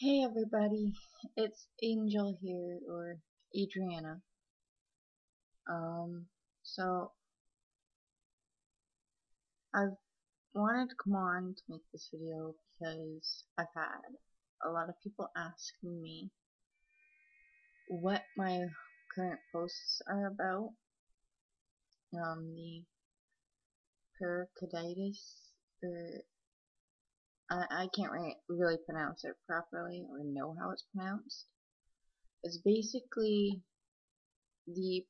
Hey everybody, it's Angel here, or Adriana. Um, so I've wanted to come on to make this video because I've had a lot of people asking me what my current posts are about. The pericarditis, or I can't really pronounce it properly or know how it's pronounced. It's basically the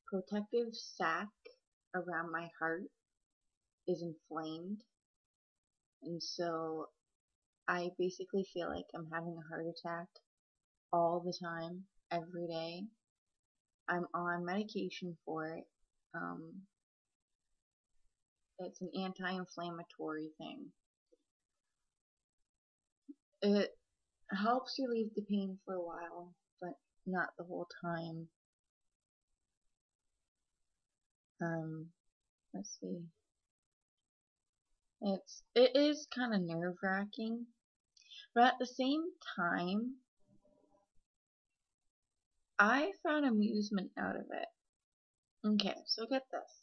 protective sac around my heart is inflamed, and so I basically feel like I'm having a heart attack all the time, every day. I'm on medication for it. Um, it's an anti-inflammatory thing. It helps relieve the pain for a while, but not the whole time. Um, let's see. It is kind of nerve-wracking, but at the same time, I found amusement out of it. Okay, so get this.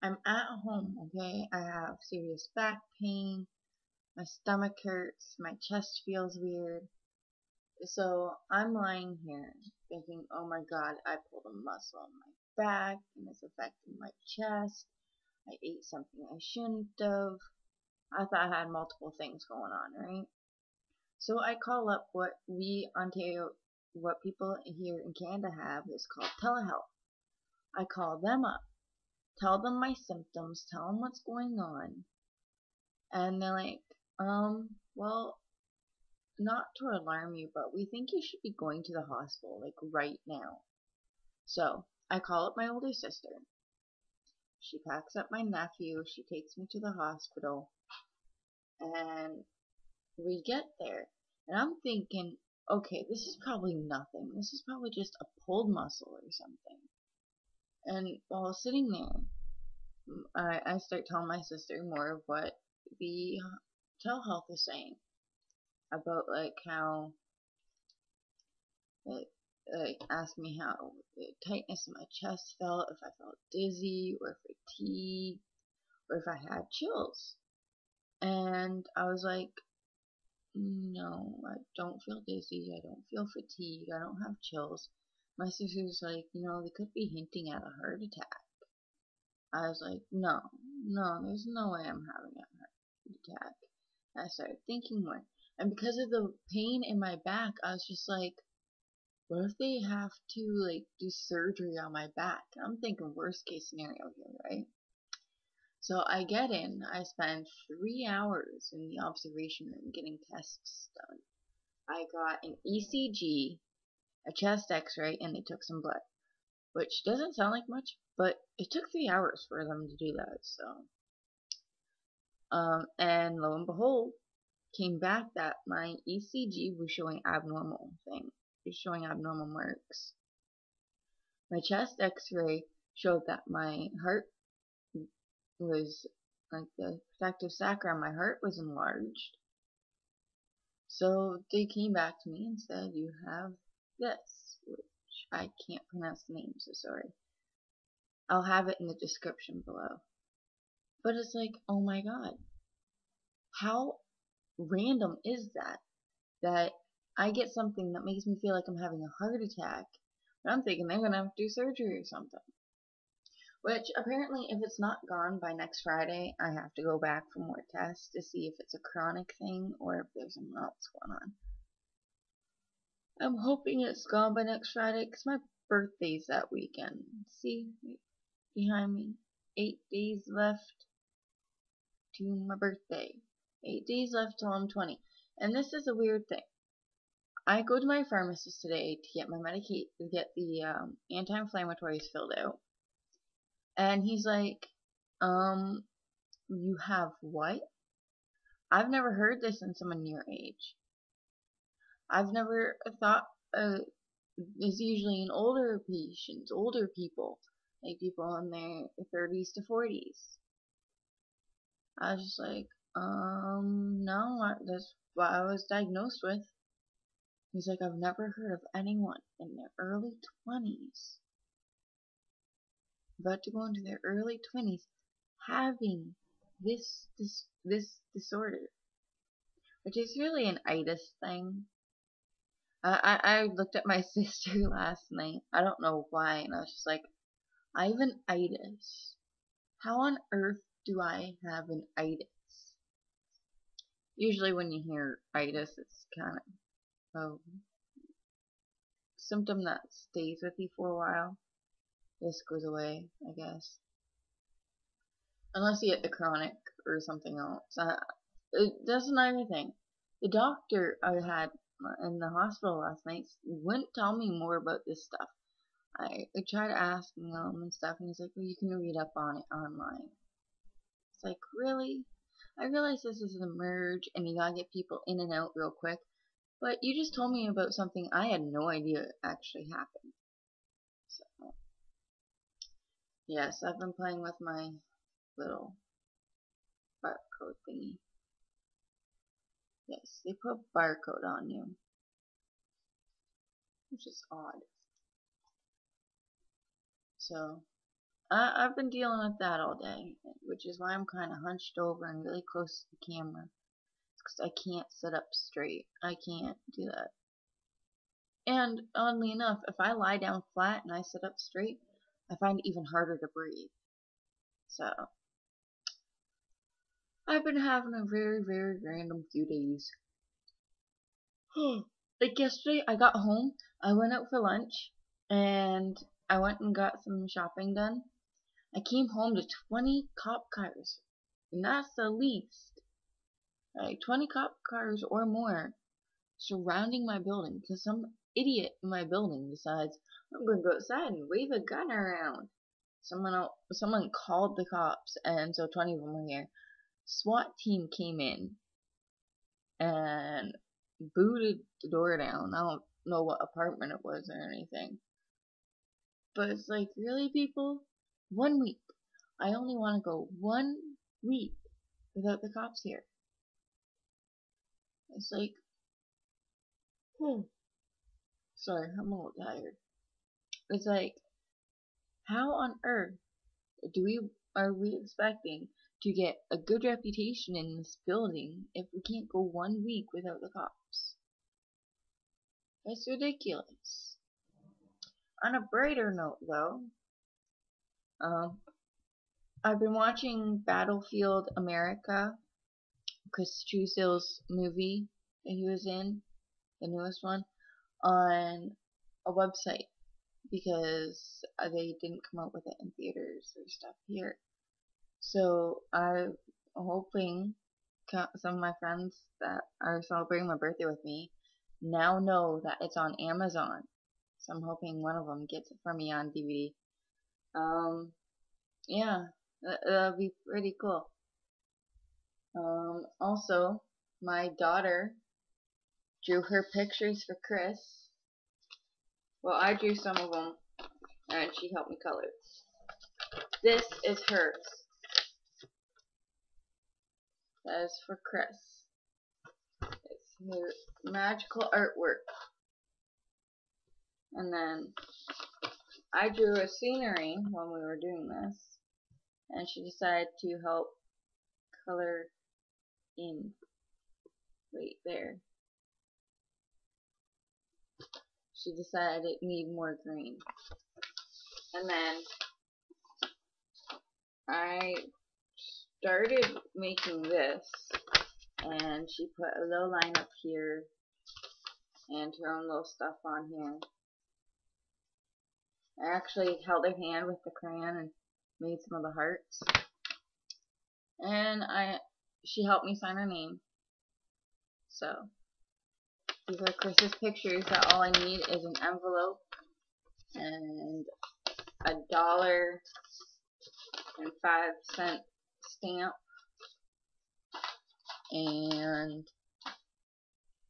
I'm at home, okay? I have serious back pain, my stomach hurts, my chest feels weird. So I'm lying here thinking, oh my god, I pulled a muscle in my back and it's affecting my chest. I ate something I shouldn't have. I thought I had multiple things going on, right? So I call up what people here in Canada have is called telehealth. I call them up, tell them my symptoms, tell them what's going on, and they're like, well, not to alarm you, but we think you should be going to the hospital, like right now. So I call up my older sister. She packs up my nephew, she takes me to the hospital, and we get there. And I'm thinking, okay, this is probably nothing. This is probably just a pulled muscle or something. And while sitting there, I start telling my sister more of what the telehealth is saying about like how it like asked me how the tightness in my chest felt, if I felt dizzy or fatigued, or if I had chills. And I was like, no, I don't feel dizzy, I don't feel fatigued, I don't have chills. My sister's like, they could be hinting at a heart attack. I was like, no, no, there's no way I'm having a heart attack. I started thinking more. And because of the pain in my back, I was just like, what if they have to like do surgery on my back? I'm thinking worst case scenario here, right? So I get in, I spend 3 hours in the observation room getting tests done. I got an ECG, a chest x-ray, and they took some blood. Which doesn't sound like much, but it took 3 hours for them to do that, so and lo and behold, came back that my ECG was showing abnormal thing. It was showing abnormal marks. My chest x-ray showed that my heart was, like the protective sac around my heart was enlarged. So they came back to me and said, you have this, which I can't pronounce the name, so sorry. I'll have it in the description below. But it's like, oh my god, how random is that? That I get something that makes me feel like I'm having a heart attack, but I'm thinking they're gonna have to do surgery or something. Which apparently, if it's not gone by next Friday, I have to go back for more tests to see if it's a chronic thing or if there's something else going on. I'm hoping it's gone by next Friday because my birthday's that weekend. See, behind me, 8 days left to my birthday. 8 days left till I'm 20. And this is a weird thing. I go to my pharmacist today to get my to get the anti-inflammatories filled out, and he's like, you have what? I've never heard this in someone your age. I've never thought it's usually in older patients, older people, like people in their 30s to 40s. I was just like, No, that's what I was diagnosed with. He's like, I've never heard of anyone in their early 20s, about to go into their early 20s, having this disorder, which is really an itis thing. I looked at my sister last night. I don't know why, and I was just like, I have an itis. How on earth do I have an itis? Usually when you hear itis, it's kind of a symptom that stays with you for a while. This goes away, I guess. Unless you get the chronic or something else. That's another thing. The doctor I had in the hospital last night wouldn't tell me more about this stuff. I tried asking him and stuff, and he's like, well, you can read up on it online. It's like, really? I realize this is a merge, and you gotta get people in and out real quick, but you just told me about something I had no idea actually happened. So, yes, I've been playing with my little barcode thingy. Yes, they put barcode on you, which is odd. So, I've been dealing with that all day, which is why I'm kind of hunched over and really close to the camera. Because I can't sit up straight. I can't do that. And oddly enough, if I lie down flat and I sit up straight, I find it even harder to breathe. So, I've been having a very, very random few days. Like yesterday, I got home, I went out for lunch, and I went and got some shopping done. I came home to 20 cop cars, and that's the least. Like 20 cop cars or more surrounding my building because some idiot in my building decides I'm going to go outside and wave a gun around. Someone called the cops, and so 20 of them were here. SWAT team came in and booted the door down. I don't know what apartment it was or anything. But it's like, really, people? 1 week. I only want to go 1 week without the cops here. It's like, sorry, I'm a little tired. It's like, how on earth are we expecting to get a good reputation in this building if we can't go 1 week without the cops? It's ridiculous. On a brighter note, though, I've been watching Battlefield America, Chris Trousdale's movie that he was in, the newest one, on a website because they didn't come out with it in theaters or stuff here. So I'm hoping some of my friends that are celebrating my birthday with me now know that it's on Amazon. So I'm hoping one of them gets it for me on DVD. Yeah, that'll be pretty cool. Also, my daughter drew her pictures for Chris. Well, I drew some of them, and she helped me color. This is hers. That is for Chris. It's her magical artwork. And then I drew a scenery when we were doing this, and she decided to help color in right there. She decided it needed more green. And then I started making this, and she put a little line up here and her own little stuff on here. I actually held her hand with the crayon and made some of the hearts. And she helped me sign her name. So these are Chris's pictures. That all I need is an envelope and $1.05 stamp, and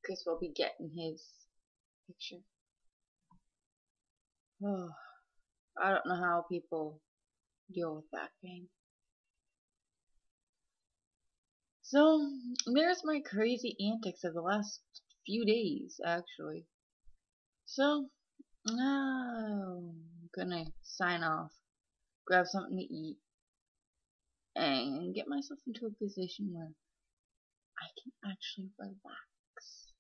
Chris will be getting his picture. Oh, I don't know how people deal with back pain. So, there's my crazy antics of the last few days, actually. So, now I'm gonna sign off, grab something to eat, and get myself into a position where I can actually relax.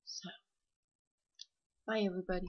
So, bye everybody.